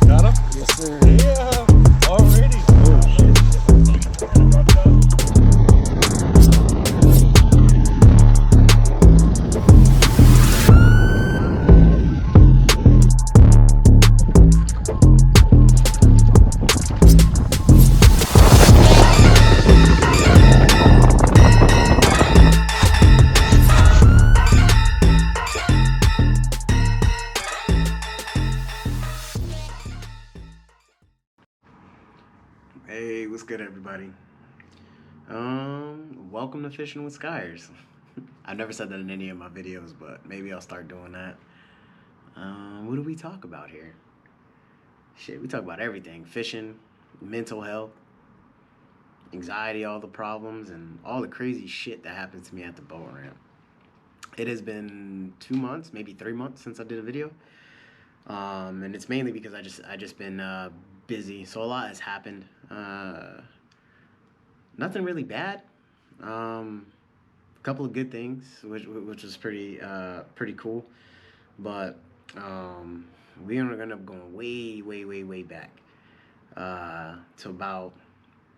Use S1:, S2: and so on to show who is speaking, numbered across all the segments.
S1: Got him? Yes, sir. Yeah, already. Oh, shit.
S2: Hey, what's good, everybody? Welcome to Fishing with Skyers. I've never said that in any of my videos, but maybe I'll start doing that. What do we talk about here? Shit, we talk about everything. Fishing, mental health, anxiety, all the problems, and all the crazy shit that happens to me at the boat ramp. It has been 2 months, maybe 3 months since I did a video. And it's mainly because I just been busy, so a lot has happened. Nothing really bad. A couple of good things, which was pretty cool. But we are gonna go way back to about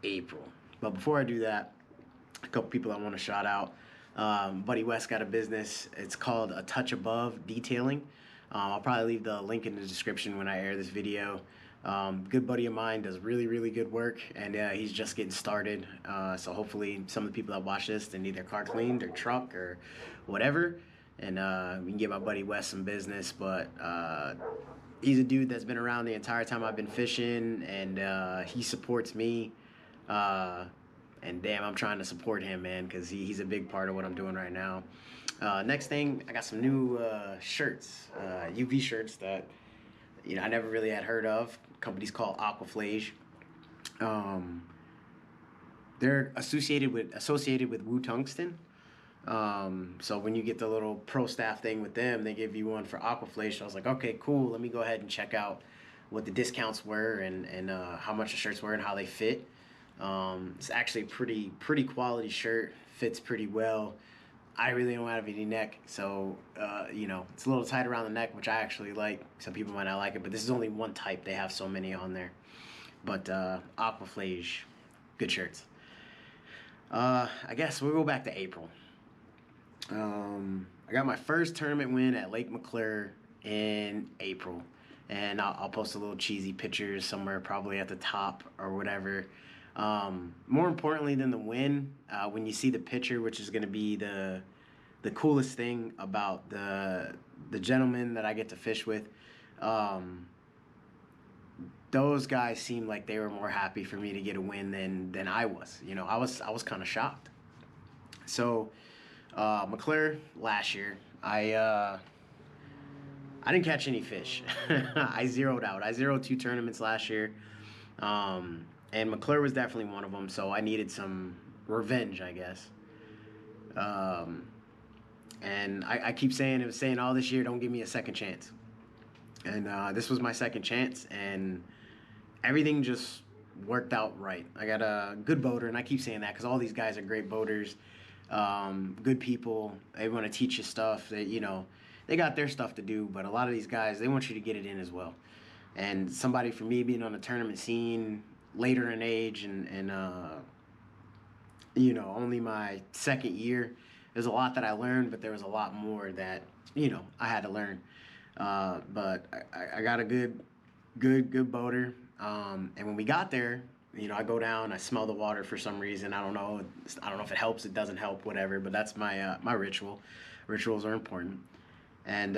S2: April. But before I do that, a couple people I want to shout out. Buddy West got a business. It's called A Touch Above Detailing. I'll probably leave the link in the description when I air this video. Good buddy of mine does really good work, and he's just getting started. So hopefully some of the people that watch this, they need their car cleaned, their truck, or whatever, and we can give my buddy Wes some business. But he's a dude that's been around the entire time I've been fishing, and he supports me. And damn, I'm trying to support him, man, because he's a big part of what I'm doing right now. Next thing, I got some new shirts, UV shirts that I never really had heard of. Company's called Aquaflage. They're associated with Wu Tungsten. So when you get the little pro staff thing with them, they give you one for Aquaflage. So I was like, okay, cool. Let me go ahead and check out what the discounts were and how much the shirts were and how they fit. It's actually a pretty quality shirt. Fits pretty well. I really don't have any neck, so it's a little tight around the neck, which I actually like. Some people might not like it, but this is only one type. They have so many on there. But Aquaflage, good shirts. I guess we'll go back to April. I got my first tournament win at Lake McClure in April, and I'll post a little cheesy pictures somewhere, probably at the top or whatever. More importantly than the win, when you see the picture, which is going to be the coolest thing about the gentleman that I get to fish with, those guys seemed like they were more happy for me to get a win than I was. I was kind of shocked. So McClure last year, I didn't catch any fish. I zeroed out. I zeroed 2 tournaments last year. And McClure was definitely one of them, so I needed some revenge, I guess. And I keep saying all this year, don't give me a second chance. And this was my second chance, and everything just worked out right. I got a good boater, and I keep saying that because all these guys are great boaters, good people. They want to teach you stuff. They got their stuff to do, but a lot of these guys, they want you to get it in as well. And somebody, for me, being on the tournament scene later in age and only my second year, there's a lot that I learned, but there was a lot more that I had to learn. But I got a good boater, and when we got there, I go down, I smell the water for some reason. I don't know if it helps, it doesn't help, whatever, but that's my my ritual. Rituals are important. And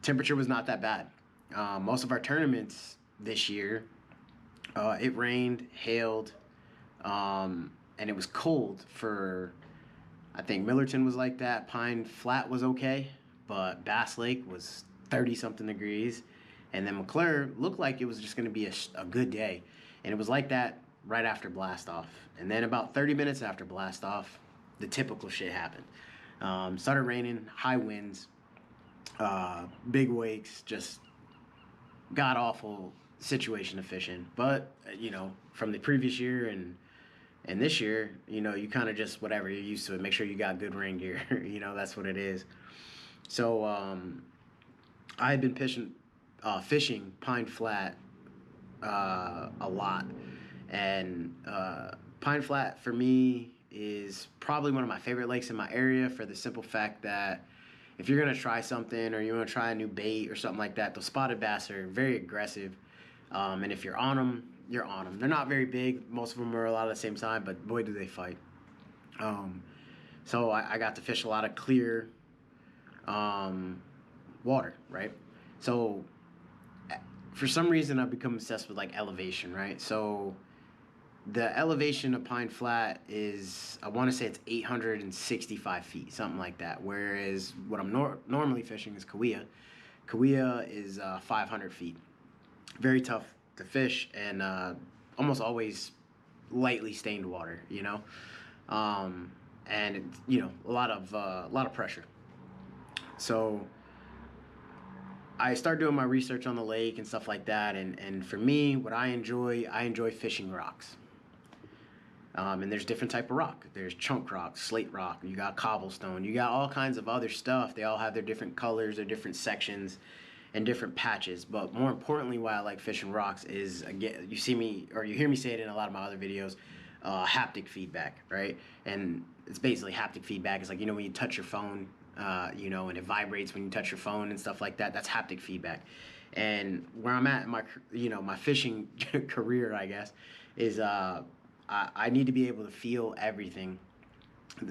S2: temperature was not that bad. Most of our tournaments this year, it rained, hailed, and it was cold for, I think Millerton was like that. Pine Flat was okay, but Bass Lake was 30-something degrees. And then McClure looked like it was just going to be a good day. And it was like that right after blast off. And then about 30 minutes after blast off, the typical shit happened. Started raining, high winds, big wakes, just god awful situation to fish in. But from the previous year and And this year, you know, you kind of just whatever, you're used to it. Make sure you got good rain gear. You know, that's what it is. So I had been fishing Pine Flat a lot, and Pine Flat for me is probably one of my favorite lakes in my area for the simple fact that if you're gonna try something or you want to try a new bait or something like that, those spotted bass are very aggressive, and if you're on them, you're on them. They're not very big. Most of them are a lot at the same time, but boy, do they fight. Um, so I got to fish a lot of clear um, water, right? So for some reason, I've become obsessed with like elevation, right? So the elevation of Pine Flat is, I want to say it's 865 feet, something like that. Whereas what I'm normally fishing is Kauai. Kauai is 500 feet. Very tough to fish and almost always lightly stained water, you know, and you know a lot of pressure. So I started doing my research on the lake and stuff like that, and for me, what I enjoy fishing rocks. And there's different type of rock. There's chunk rock, slate rock. You got cobblestone. You got all kinds of other stuff. They all have their different colors, their different sections, and different patches. But more importantly, why I like fishing rocks is, again, you see me or you hear me say it in a lot of my other videos, haptic feedback, right? And it's basically haptic feedback. It's like, you know, when you touch your phone, you know, and it vibrates when you touch your phone and stuff like that. That's haptic feedback. And where I'm at in my, you know, my fishing career, I guess, is I need to be able to feel everything,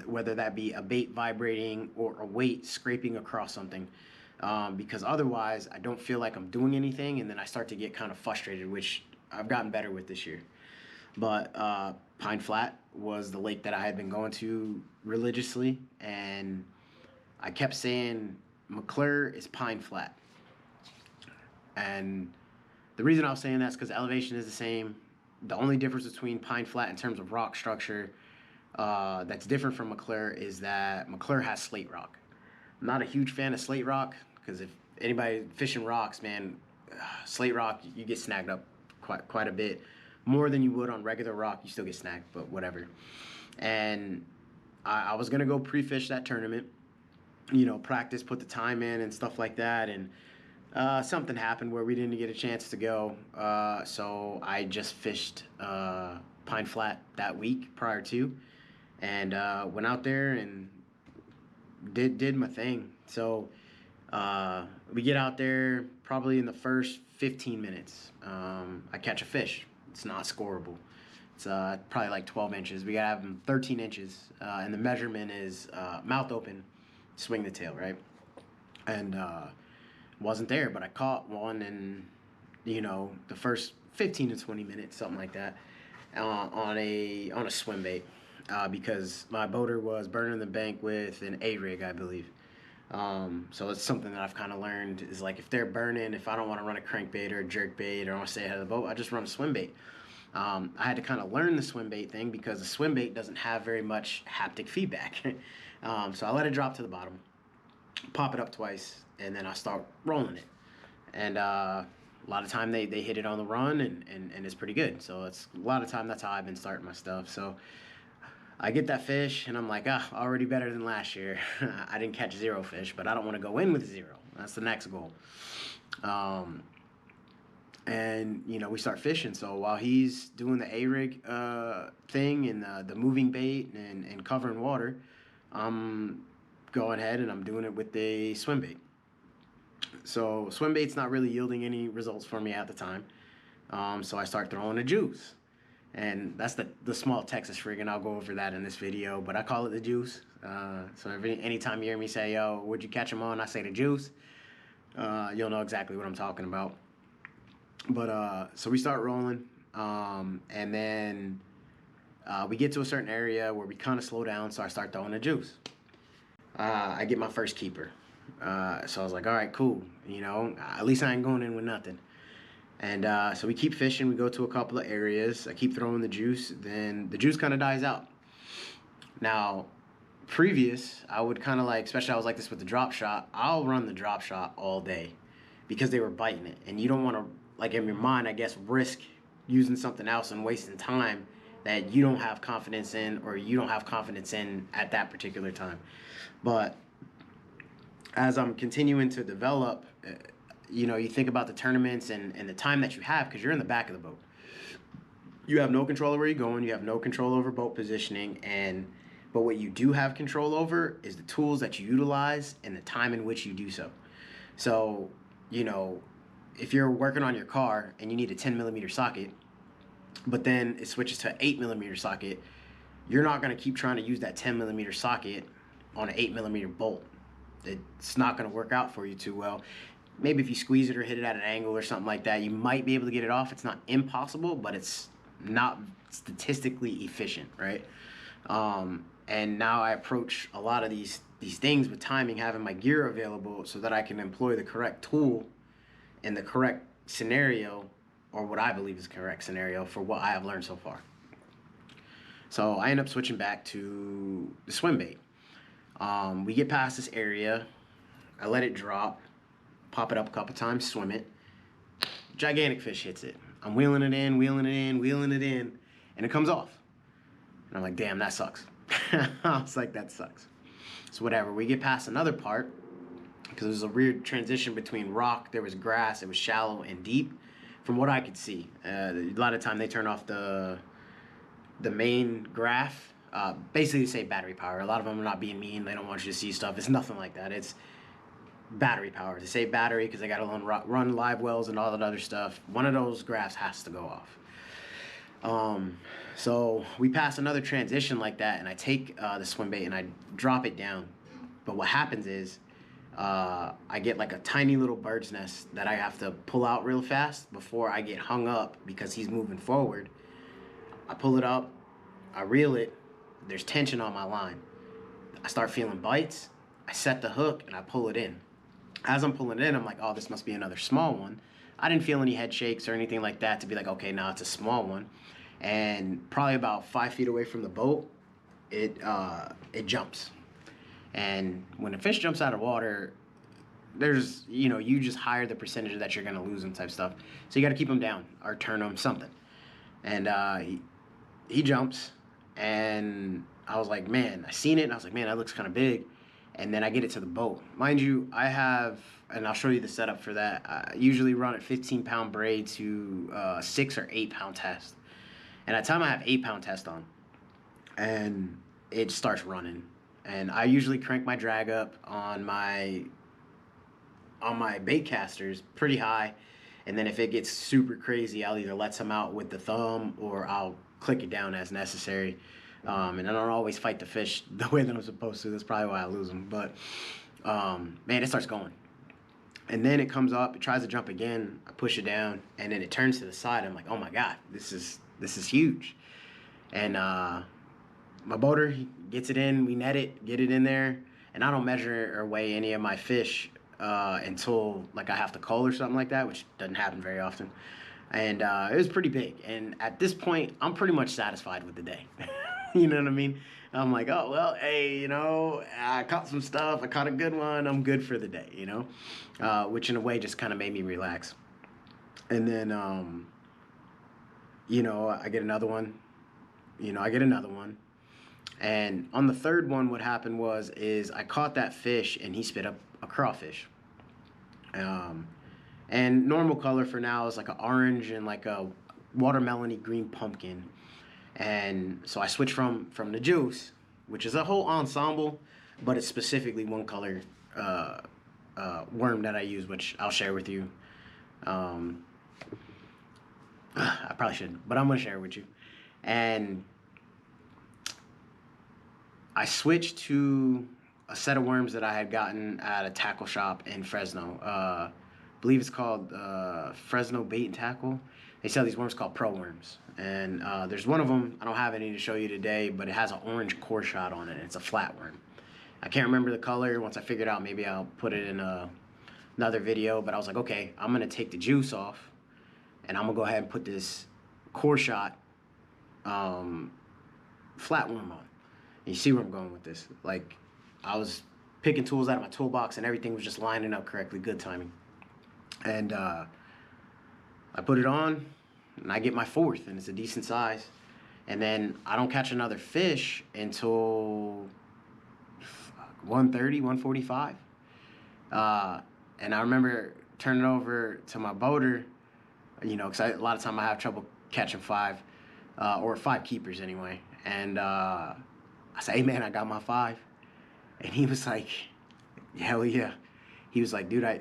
S2: whether that be a bait vibrating or a weight scraping across something, because otherwise I don't feel like I'm doing anything, and then I start to get kind of frustrated, which I've gotten better with this year. But Pine Flat was the lake that I had been going to religiously, and I kept saying McClure is Pine Flat. And the reason I was saying that is because elevation is the same. The only difference between Pine Flat in terms of rock structure that's different from McClure is that McClure has slate rock. I'm not a huge fan of slate rock because if anybody fishing rocks, man, slate rock, you get snagged up quite a bit. More than you would on regular rock. You still get snagged, but whatever. And I was going to go pre-fish that tournament, you know, practice, put the time in and stuff like that. And something happened where we didn't get a chance to go. So I just fished Pine Flat that week prior to, and went out there and did my thing. So we get out there probably in the first 15 minutes. I catch a fish. It's not scoreable. It's probably like 12 inches. We gotta have them 13 inches, and the measurement is mouth open, swing the tail, right? And wasn't there, but I caught one in, you know, the first 15 to 20 minutes, something like that, on a swim bait, because my boater was burning the bank with an A rig, I believe. So it's something that I've kind of learned is like if they're burning, if I don't want to run a crankbait or a jerk bait or I want to stay ahead of the boat, I just run a swim bait. I had to kind of learn the swim bait thing because the swim bait doesn't have very much haptic feedback. So I let it drop to the bottom, pop it up twice, and then I start rolling it. And a lot of time they hit it on the run, and it's pretty good. So it's a lot of time that's how I've been starting my stuff. So I get that fish, and I'm like, already better than last year. I didn't catch 0 fish, but I don't want to go in with 0. That's the next goal. And, you know, we start fishing. So while he's doing the A-rig thing and the moving bait and covering water, I'm going ahead and I'm doing it with the swim bait. So swim bait's not really yielding any results for me at the time. So I start throwing a juice. And that's the small Texas rig, and I'll go over that in this video, but I call it the juice. So anytime you hear me say, yo, where'd you catch them on? I say the juice. You'll know exactly what I'm talking about. But so we start rolling, and then we get to a certain area where we kind of slow down, so I start throwing the juice. I get my first keeper. So I was like, all right, cool. You know, at least I ain't going in with nothing. And so we keep fishing. We go to a couple of areas. I keep throwing the juice. Then the juice kind of dies out. Now, previous, I would kind of like, especially I was like this with the drop shot. I'll run the drop shot all day because they were biting it. And you don't want to, like in your mind, I guess, risk using something else and wasting time that you don't have confidence in, or you don't have confidence in at that particular time. But as I'm continuing to develop, you think about the tournaments and the time that you have, because you're in the back of the boat. You have no control over where you're going. You have no control over boat positioning, but what you do have control over is the tools that you utilize and the time in which you do so. So, if you're working on your car and you need a 10 millimeter socket, but then it switches to an 8 millimeter socket, you're not going to keep trying to use that 10 millimeter socket on an 8 millimeter bolt. It's not going to work out for you too well. Maybe if you squeeze it or hit it at an angle or something like that, you might be able to get it off. It's not impossible, but it's not statistically efficient, right? And now I approach a lot of these things with timing, having my gear available so that I can employ the correct tool in the correct scenario, or what I believe is the correct scenario for what I have learned so far. So I end up switching back to the swim bait. We get past this area. I let it drop, pop it up a couple times, swim it. Gigantic fish hits it. I'm wheeling it in, and it comes off. And I'm like, damn, that sucks. I was like, that sucks. So whatever, we get past another part, because there's a weird transition between rock, there was grass, it was shallow and deep, from what I could see. A lot of time they turn off the main graph, basically say battery power. A lot of them are not being mean, they don't want you to see stuff. It's nothing like that. It's battery power. They say battery because they got to run live wells and all that other stuff. One of those graphs has to go off. So we pass another transition like that, and I take the swim bait and I drop it down. But what happens is I get like a tiny little bird's nest that I have to pull out real fast before I get hung up because he's moving forward. I pull it up, I reel it, there's tension on my line. I start feeling bites, I set the hook, and I pull it in. As I'm pulling it in, I'm like, oh, this must be another small one. I didn't feel any head shakes or anything like that to be like, okay, now it's a small one. And probably about 5 feet away from the boat, it jumps. And when a fish jumps out of water, there's, you just hire the percentage that you're going to lose them type stuff. So you got to keep them down or turn them, something. And he jumps, and I was like, man, I seen it, and I was like, man, that looks kind of big. And then I get it to the boat. Mind you, I have, and I'll show you the setup for that, I usually run a 15-pound braid to 6 or 8 pound test. And at the time I have 8-pound test on, and it starts running. And I usually crank my drag up on my bait casters pretty high. And then if it gets super crazy, I'll either let some out with the thumb or I'll click it down as necessary. And I don't always fight the fish the way that I'm supposed to. That's probably why I lose them. But, man, it starts going. And then it comes up, it tries to jump again. I push it down, and then it turns to the side. I'm like, oh, my God, this is huge. And my boater, he gets it in. We net it, get it in there. And I don't measure or weigh any of my fish until, like, I have to cull or something like that, which doesn't happen very often. And it was pretty big. And at this point, I'm pretty much satisfied with the day. You know what I mean? I'm like, oh, well, hey, I caught some stuff. I caught a good one. I'm good for the day, which in a way just kind of made me relax. And then, I get another one. And on the third one, what happened is I caught that fish, and he spit up a crawfish. And normal color for now is like an orange and like a watermelony green pumpkin. And so I switched from the juice, which is a whole ensemble, but it's specifically one color worm that I use, which I'll share with you. I probably shouldn't, but I'm going to share it with you. And I switched to a set of worms that I had gotten at a tackle shop in Fresno. I believe it's called Fresno Bait and Tackle. They sell these worms called Pro Worms. And there's one of them, I don't have any to show you today, but it has an orange core shot on it. It's a flat worm. I can't remember the color. Once I figure it out, maybe I'll put it in another video. But I was like, okay, I'm going to take the juice off, and I'm going to go ahead and put this core shot flat worm on. And you see where I'm going with this. Like, I was picking tools out of my toolbox, and everything was just lining up correctly. Good timing. And I put it on, and I get my fourth, and it's a decent size. And then I don't catch another fish until 1:30, 1:45. And I remember turning over to my boater, because a lot of time I have trouble catching five, or five keepers anyway. And I said, hey, man, I got my five. And he was like, hell yeah. He was like, dude, I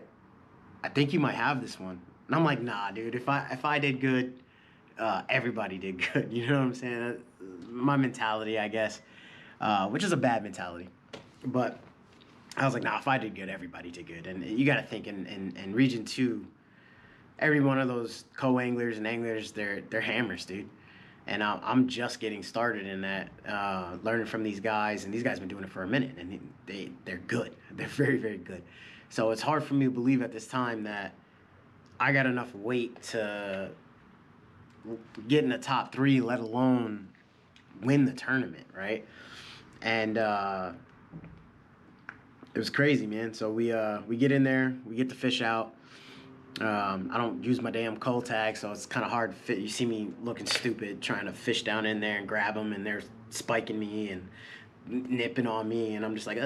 S2: think you might have this one. And I'm like, nah, dude, if I did good, everybody did good. You know what I'm saying? My mentality, I guess, which is a bad mentality. But I was like, nah, if I did good, everybody did good. And you got to think in Region 2, every one of those co-anglers and anglers, they're hammers, dude. And I'm just getting started in that, learning from these guys. And these guys have been doing it for a minute, and they're good. They're very, very good. So it's hard for me to believe at this time that I got enough weight to get in the top 3, let alone win the tournament, right? And it was crazy, man. So we get in there, we get the fish out. I don't use my damn cull tag, so it's kind of hard to fit. You see me looking stupid trying to fish down in there and grab them, and they're spiking me and nipping on me, and I'm just like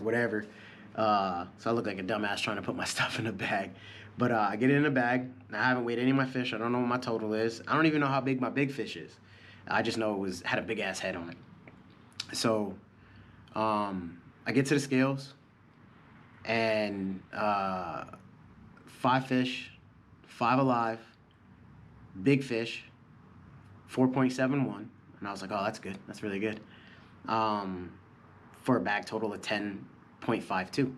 S2: whatever. So I look like a dumbass trying to put my stuff in a bag. But I get it in a bag. I haven't weighed any of my fish. I don't know what my total is. I don't even know how big my big fish is. I just know it had a big ass head on it. So I get to the scales, and 5 fish, 5 alive, big fish, 4.71. And I was like, oh, that's good. That's really good. For a bag total of 10.52.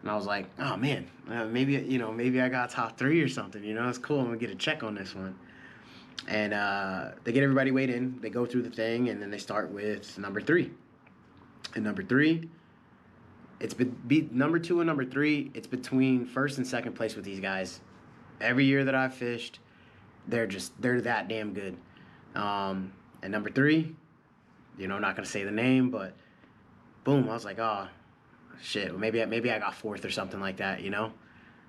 S2: And I was like, oh man, maybe I got top 3 or something. It's cool. I'm gonna get a check on this one. And they get everybody weighed in. They go through the thing, and then they start with number 3. And number 3, it's number 2 and number 3. It's between first and second place with these guys. Every year that I've fished, they're that damn good. And number 3, I'm not gonna say the name, but boom, I was like, oh shit, maybe I got 4th or something like that.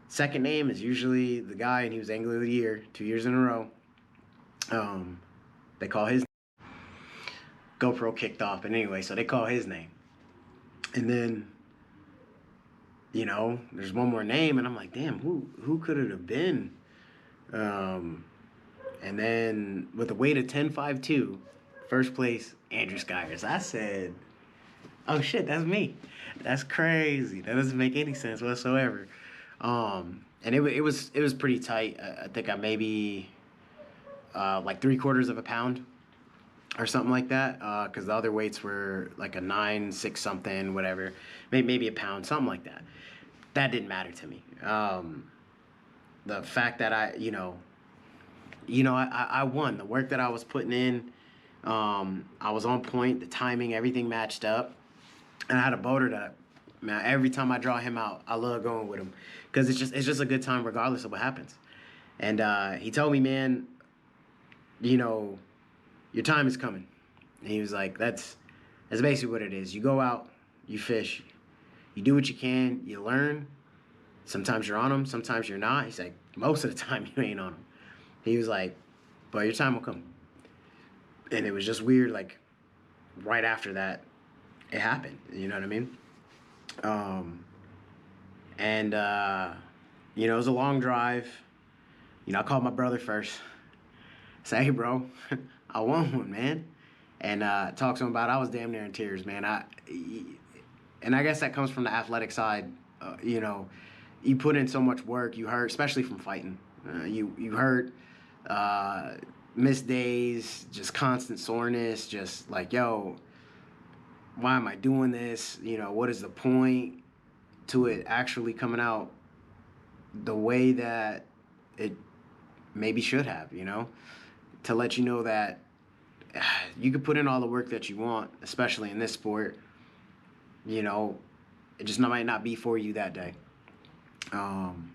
S2: Second name is usually the guy, and he was Angler of the Year 2 years in a row. They call his GoPro kicked off, but anyway, so they call his name. And then, there's one more name, and I'm like, damn, who could it have been? And then with a weight of 10.52, first place, Andrew Skyers. I said, oh shit, that's me. That's crazy. That doesn't make any sense whatsoever. And it was pretty tight. I think I maybe like 3/4 of a pound or something like that, because the other weights were like a 9, 6 something, whatever, maybe a pound, something like that. That didn't matter to me. The fact that I won. The work that I was putting in, I was on point. The timing, everything matched up. And I had a boater that, man, every time I draw him out, I love going with him, because it's just a good time regardless of what happens. And he told me, man, your time is coming. And he was like, that's basically what it is. You go out, you fish, you do what you can, you learn. Sometimes you're on them, sometimes you're not. He's like, most of the time you ain't on them. He was like, but your time will come. And it was just weird, like, right after that, it happened. You know what I mean? It was a long drive. I called my brother first. Say, hey, bro, I won one, man. And talked to him about it. I was damn near in tears, man. And I guess that comes from the athletic side. You put in so much work. You hurt, especially from fighting. You hurt, missed days, just constant soreness, just like, yo, why am I doing this? What is the point to it actually coming out the way that it maybe should have, to let you know that you could put in all the work that you want, especially in this sport. It just might not be for you that day. And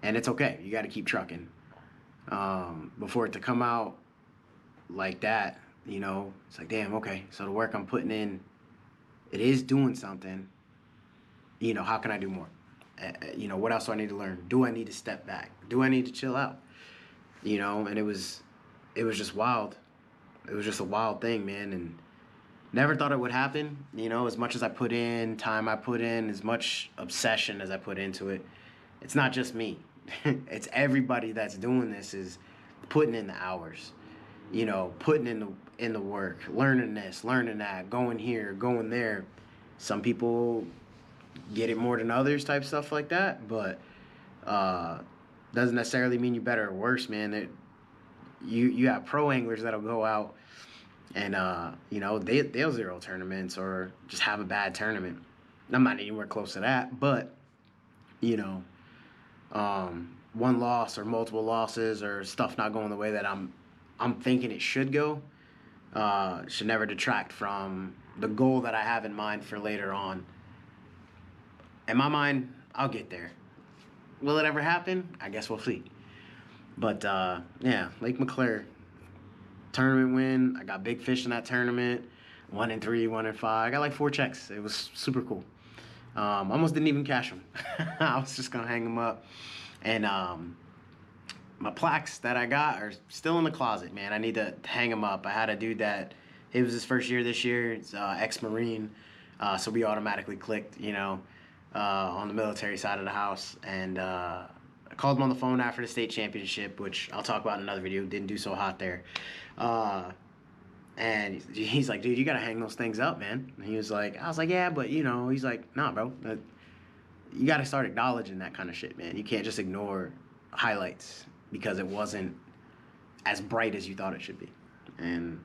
S2: it's okay. You got to keep trucking. Before it to come out like that, it's like, damn, okay. So the work I'm putting in, it is doing something. How can I do more? What else do I need to learn? Do I need to step back? Do I need to chill out? And it was just wild. it was just a wild thing, man, and never thought it would happen. You know, as much as I put in, time I put in, as much obsession as I put into it, it's not just me. It's everybody that's doing this is putting in the hours. You know, putting in the work, learning this, learning that, going here, going there. Some people get it more than others, type stuff like that, but uh, doesn't necessarily mean you better or worse, man. You have pro anglers that'll go out and you know, they'll zero tournaments or just have a bad tournament. I'm not anywhere close to that, but you know, one loss or multiple losses or stuff not going the way that I'm thinking it should go should never detract from the goal that I have in mind for later on. In my mind, I'll get there. Will it ever happen? I guess we'll see. But yeah, Lake McClure tournament win. I got big fish in that tournament. 1-3, 1-5. I got like 4 checks. It was super cool. Almost didn't even cash them. I was just gonna hang them up. And my plaques that I got are still in the closet, man. I need to hang them up. I had a dude that it was his first year this year. It's ex-Marine, so we automatically clicked, you know, on the military side of the house. And I called him on the phone after the state championship, which I'll talk about in another video. Didn't do so hot there. And he's like, dude, you gotta hang those things up, man. And he was like, I was like, yeah, but you know, he's like, nah, bro. You gotta start acknowledging that kind of shit, man. You can't just ignore highlights because it wasn't as bright as you thought it should be. And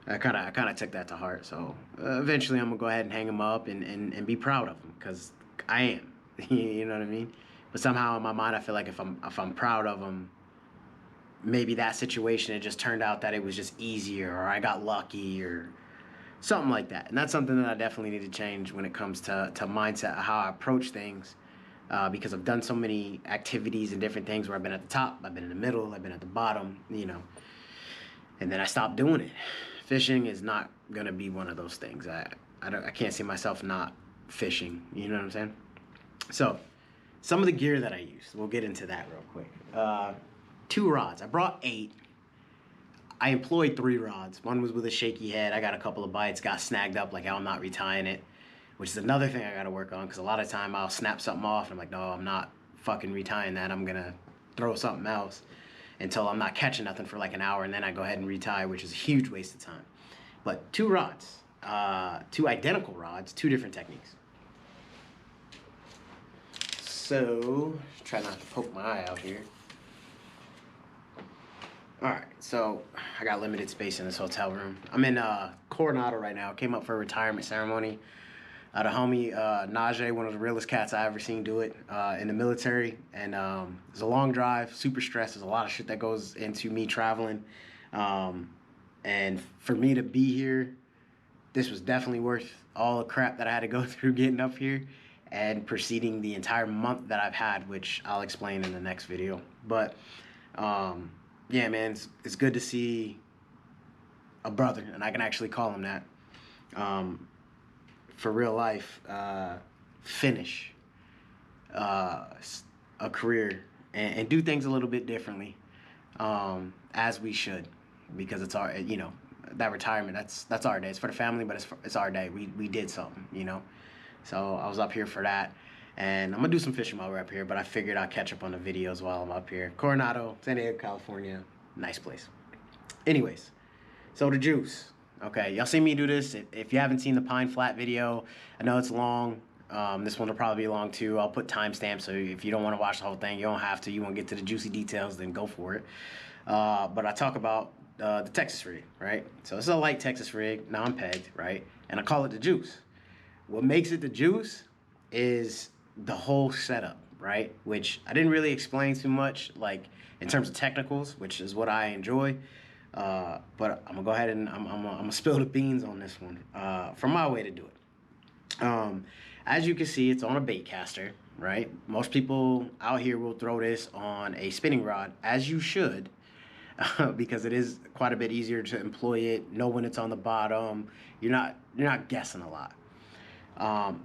S2: I kind of took that to heart. So eventually I'm gonna go ahead and hang them up and be proud of them, because I am. You know what I mean? But somehow in my mind I feel like if I'm proud of them, maybe that situation, it just turned out that it was just easier, or I got lucky, or something like that. And that's something that I definitely need to change when it comes to mindset, how I approach things. Because I've done so many activities and different things where I've been at the top, I've been in the middle, I've been at the bottom, you know, and then I stopped doing it. Fishing is not gonna be one of those things. I can't see myself not fishing. You know what I'm saying? So, some of the gear that I used, we'll get into that real quick. 2 rods. I brought 8. I employed 3 rods. One was with a shaky head. I got a couple of bites, got snagged up, like I'm not retying it, which is another thing I gotta work on, because a lot of time I'll snap something off and I'm like, no, I'm not fucking retying that. I'm gonna throw something else until I'm not catching nothing for like an hour, and then I go ahead and retie, which is a huge waste of time. But 2 rods, 2 identical rods, 2 different techniques. So, try not to poke my eye out here. Alright, so I got limited space in this hotel room. I'm in Coronado right now. Came up for a retirement ceremony. The homie Najee, one of the realest cats I ever seen do it in the military. And it's a long drive, super stressed. There's a lot of shit that goes into me traveling. And for me to be here, this was definitely worth all the crap that I had to go through getting up here and proceeding the entire month that I've had, which I'll explain in the next video. But yeah, man, it's good to see a brother, and I can actually call him that, for real life, finish a career and do things a little bit differently, as we should, because it's our, you know, that retirement, that's our day. It's for the family, but it's our day. We did something, you know. So I was up here for that. And I'm gonna do some fishing while we're up here, but I figured I'll catch up on the videos while I'm up here. Coronado, San Diego, California, nice place. Anyways, so the juice. Okay, y'all see me do this. If you haven't seen the Pine Flat video, I know it's long. This one will probably be long too. I'll put timestamps, so if you don't want to watch the whole thing, you don't have to. You want to get to the juicy details, then go for it. But I talk about the Texas rig, right? So this is a light Texas rig, non-pegged, right? And I call it the juice. What makes it the juice is the whole setup, right? Which I didn't really explain too much, like in terms of technicals, which is what I enjoy. But I'm gonna go ahead and I'm gonna spill the beans on this one, from my way to do it. As you can see, it's on a bait caster, right? Most people out here will throw this on a spinning rod, as you should, because it is quite a bit easier to employ it, know when it's on the bottom. You're not guessing a lot.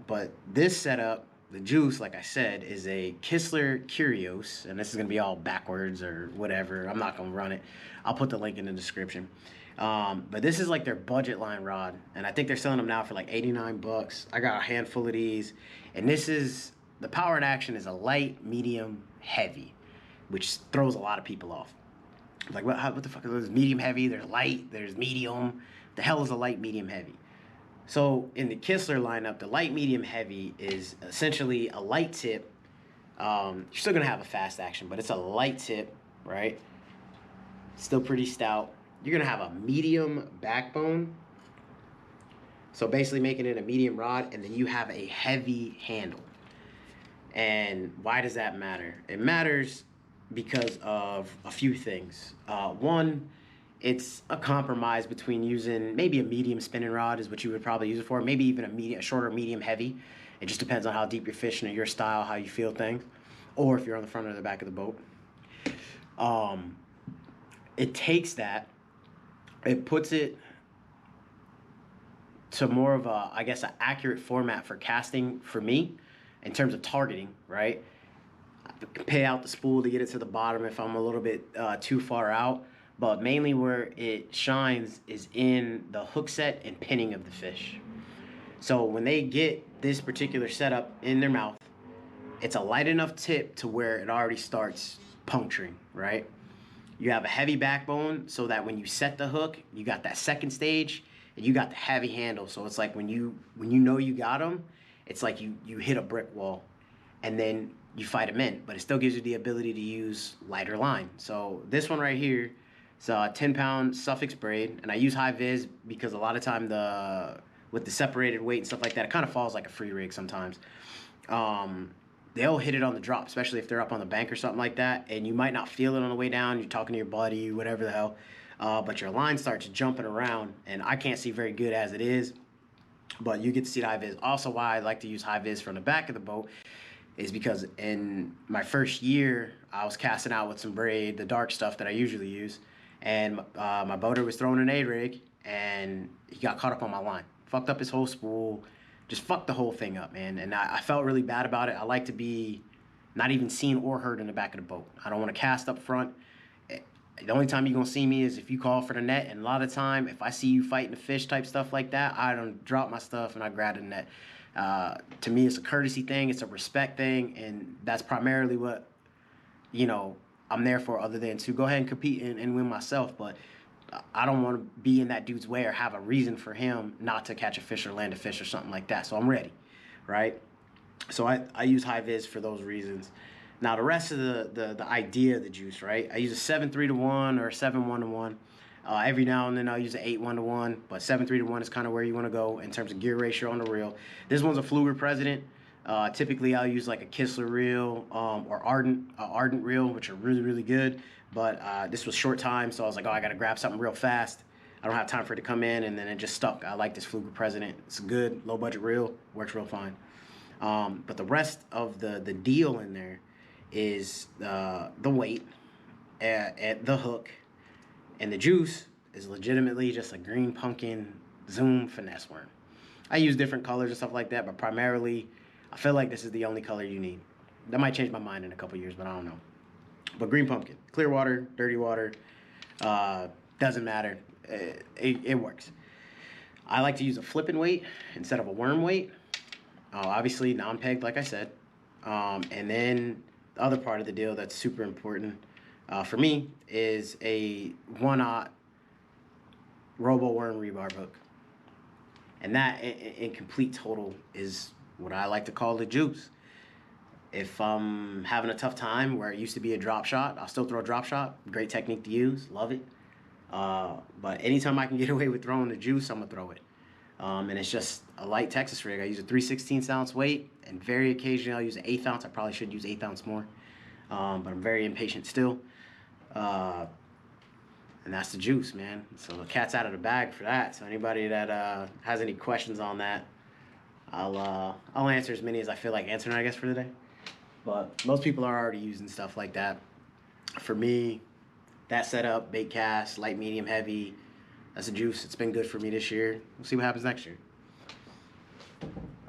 S2: But this setup, the juice, like I said, is a Kistler Curios, and this is going to be all backwards or whatever. I'm not going to run it. I'll put the link in the description. But this is like their budget line rod, and I think they're selling them now for like 89 bucks. I got a handful of these, and this is the power in action is a light, medium, heavy, which throws a lot of people off. Like what the fuck is this? Medium, heavy? There's light, there's medium. The hell is a light, medium, heavy? So in the Kistler lineup, the light, medium, heavy is essentially a light tip. You're still gonna have a fast action, but it's a light tip, right? Still pretty stout. You're gonna have a medium backbone, so basically making it a medium rod, and then you have a heavy handle. And why does that matter? It matters because of a few things. One, it's a compromise between using maybe a medium spinning rod is what you would probably use it for, maybe even a shorter medium heavy. It just depends on how deep you're fishing or your style, how you feel things, or if you're on the front or the back of the boat. It takes that, it puts it to more of a, I guess, an accurate format for casting for me in terms of targeting, right? I can pay out the spool to get it to the bottom if I'm a little bit too far out, but mainly where it shines is in the hook set and pinning of the fish. So when they get this particular setup in their mouth, it's a light enough tip to where it already starts puncturing, right? You have a heavy backbone so that when you set the hook, you got that second stage and you got the heavy handle. So it's like when you know you got them, it's like you hit a brick wall and then you fight them in, but it still gives you the ability to use lighter line. So this one right here, it's a 10-pound Suffix braid, and I use high vis because a lot of time with the separated weight and stuff like that, it kind of falls like a free rig sometimes. They'll hit it on the drop, especially if they're up on the bank or something like that, and you might not feel it on the way down. You're talking to your buddy, whatever the hell, but your line starts jumping around, and I can't see very good as it is, but you get to see the high vis. Also, why I like to use high vis from the back of the boat is because in my first year, I was casting out with some braid, the dark stuff that I usually use, and my boater was throwing an A-rig, and he got caught up on my line. Fucked up his whole spool, just fucked the whole thing up, man. And I felt really bad about it. I like to be not even seen or heard in the back of the boat. I don't want to cast up front. The only time you're going to see me is if you call for the net. And a lot of time, if I see you fighting the fish type stuff like that, I don't drop my stuff and I grab the net. To me, it's a courtesy thing. It's a respect thing. And that's primarily what, I'm there for, other than to go ahead and compete and win myself. But I don't want to be in that dude's way or have a reason for him not to catch a fish or land a fish or something like that. So I'm ready, right? So I use high vis for those reasons. Now the rest of the idea of the juice, right? I use a 7-3-1 or a 7-1-1. Every now and then I'll use an 8-1-1, but 7-3-1 is kind of where you want to go in terms of gear ratio on the reel. This one's a Fluger President. Typically I'll use like a Kistler reel or Ardent reel, which are really, really good. But this was short time, so I was like, oh, I got to grab something real fast. I don't have time for it to come in, and then it just stuck. I like this Fluger President. It's a good low-budget reel. Works real fine. But the rest of the deal in there is the weight, at the hook, and the juice is legitimately just a green pumpkin Zoom finesse worm. I use different colors and stuff like that, but primarily I feel like this is the only color you need. That might change my mind in a couple years, but I don't know. But green pumpkin, clear water, dirty water, doesn't matter. It works. I like to use a flipping weight instead of a worm weight. Obviously non-pegged, like I said. And then the other part of the deal that's super important for me is a 1/0 Robo Worm rebar hook. And that in complete total is what I like to call the juice. If I'm having a tough time where it used to be a drop shot, I'll still throw a drop shot. Great technique to use. Love it. But anytime I can get away with throwing the juice, I'm going to throw it. And it's just a light Texas rig. I use a 3/16 ounce weight, and very occasionally I'll use an 1/8 ounce. I probably should use 1/8 ounce more. But I'm very impatient still. And that's the juice, man. So the cat's out of the bag for that. So anybody that has any questions on that, I'll answer as many as I feel like answering, I guess, for today. But most people are already using stuff like that. For me, that setup, bait cast, light, medium, heavy, that's a juice. It's been good for me this year. We'll see what happens next year.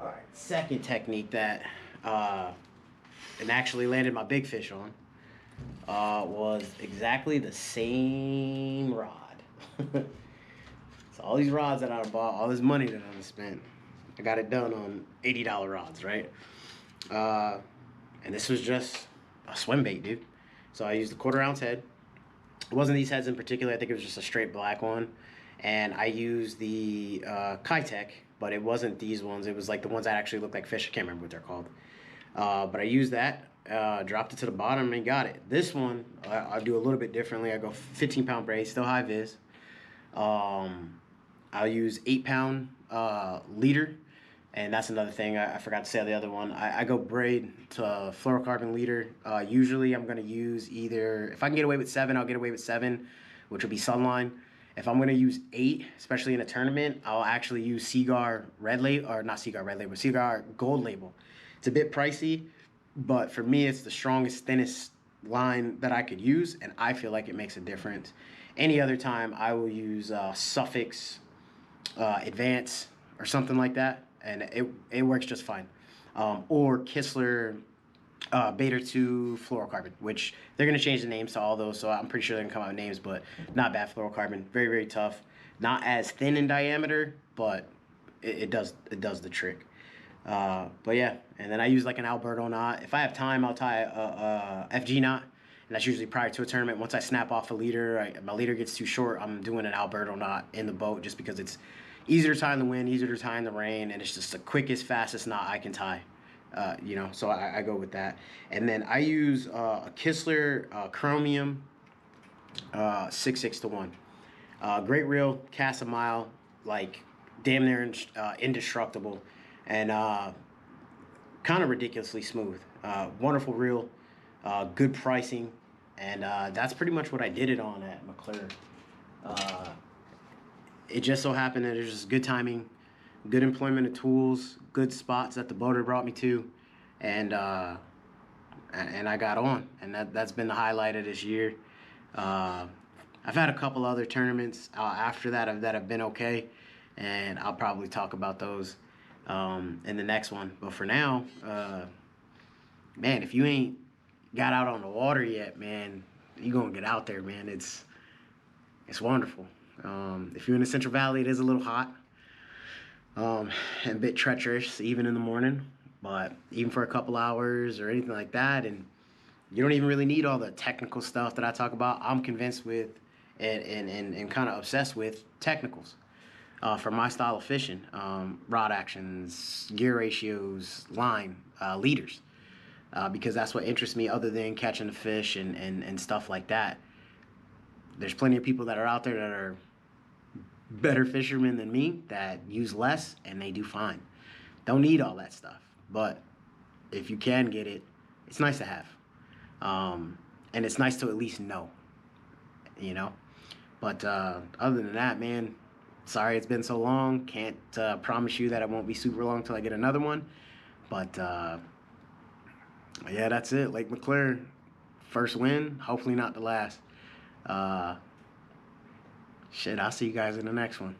S2: All right, second technique that and actually landed my big fish on was exactly the same rod. So all these rods that I bought, all this money that I spent, I got it done on $80 rods, right? And this was just a swim bait, dude. So I used a 1/4 ounce head. It wasn't these heads in particular. I think it was just a straight black one. And I used the Kitech, but it wasn't these ones. It was like the ones that actually look like fish. I can't remember what they're called. But I used that, dropped it to the bottom, and got it. This one, I do a little bit differently. I go 15-pound braid, still high vis. I'll use 8-pound leader. And that's another thing I forgot to say on the other one. I go braid to fluorocarbon leader. Usually I'm going to use either, if I can get away with 7, I'll get away with 7, which will be Sunline. If I'm going to use 8, especially in a tournament, I'll actually use Seagar Red Label, or not Seagar Red Label, Seagar Gold Label. It's a bit pricey, but for me, it's the strongest, thinnest line that I could use, and I feel like it makes a difference. Any other time, I will use Suffix Advance or something like that, and it works just fine. Or Kistler Beta 2 fluorocarbon, which they're going to change the names to all those, so I'm pretty sure they're going to come out with names, but not bad fluorocarbon. Very, very tough. Not as thin in diameter, but it does the trick. But yeah, and then I use like an Alberto knot. If I have time, I'll tie a FG knot, and that's usually prior to a tournament. Once I snap off a leader, my leader gets too short, I'm doing an Alberto knot in the boat just because it's easier to tie in the wind, easier to tie in the rain, and it's just the quickest, fastest knot I can tie. So I go with that. And then I use a Kistler Chromium 6/6 to 1. Great reel, casts a mile, like damn near indestructible, and kind of ridiculously smooth. Wonderful reel, good pricing, and that's pretty much what I did it on at McClure. It just so happened that it was just good timing, good employment of tools, good spots that the boater brought me to, and I got on, and that's been the highlight of this year. I've had a couple other tournaments after that have been okay, and I'll probably talk about those in the next one. But for now, man, if you ain't got out on the water yet, man, you gonna get out there, man. It's wonderful. If you're in the Central Valley, it is a little hot and a bit treacherous even in the morning, but even for a couple hours or anything like that, and you don't even really need all the technical stuff that I talk about. I'm convinced with and kind of obsessed with technicals for my style of fishing. Rod actions, gear ratios, line, leaders, because that's what interests me other than catching the fish and stuff like that. There's plenty of people that are out there that are better fishermen than me that use less, and they do fine. Don't need all that stuff, but if you can get it, it's nice to have. And it's nice to at least know, you know. But other than that, man, sorry it's been so long. Can't promise you that it won't be super long till I get another one. But yeah, that's it. Lake McClure, first win, hopefully not the last. Shit, I'll see you guys in the next one.